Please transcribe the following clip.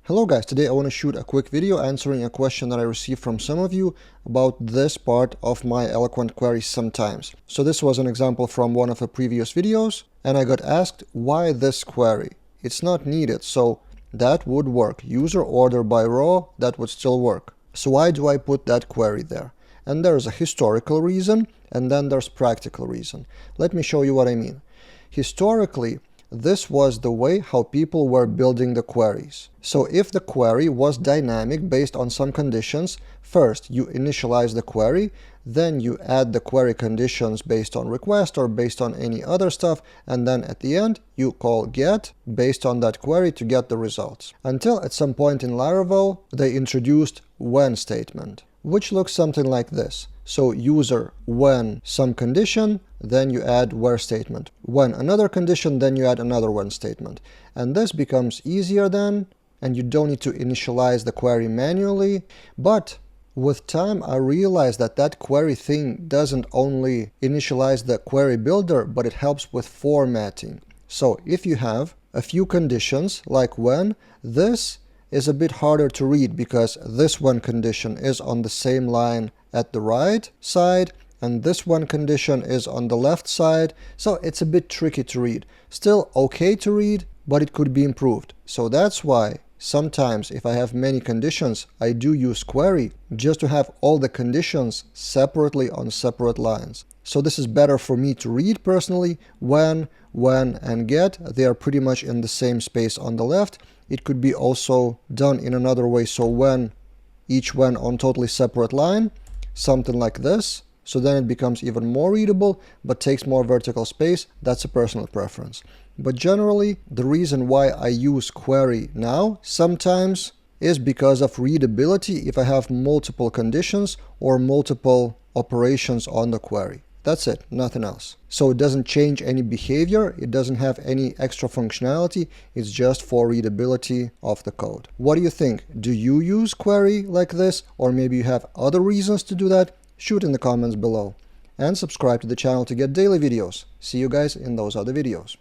Hello guys, today I want to shoot a quick video answering a question that I received from some of you about this part of my Eloquent query sometimes. So this was an example from one of the previous videos, and I got asked why this query. It's not needed, so that would work. User order by row, that would still work. So why do I put that query there? And there's a historical reason, and then there's practical reason. Let me show you what I mean. Historically, this was the way how people were building the queries. So if the query was dynamic based on some conditions, first you initialize the query, then you add the query conditions based on request or based on any other stuff, and then at the end you call get based on that query to get the results. Until at some point in Laravel they introduced when statement, which looks something like this. So user when some condition, then you add where statement. When another condition, then you add another when statement. And this becomes easier then, and you don't need to initialize the query manually. But with time, I realized that that query thing doesn't only initialize the query builder, but it helps with formatting. So if you have a few conditions like when, this is a bit harder to read because this one condition is on the same line at the right side, and this one condition is on the left side, so it's a bit tricky to read. Still okay to read, but it could be improved. So that's why sometimes if I have many conditions, I do use query just to have all the conditions separately on separate lines. So this is better for me to read personally. When, and get, they are pretty much in the same space on the left. It could be also done in another way, so when, each when on totally separate line, something like this. So then it becomes even more readable, but takes more vertical space. That's a personal preference. But generally, the reason why I use query now sometimes is because of readability if I have multiple conditions or multiple operations on the query. That's it, nothing else. So it doesn't change any behavior, it doesn't have any extra functionality, it's just for readability of the code. What do you think? Do you use query like this, or maybe you have other reasons to do that? Shoot in the comments below. And subscribe to the channel to get daily videos. See you guys in those other videos.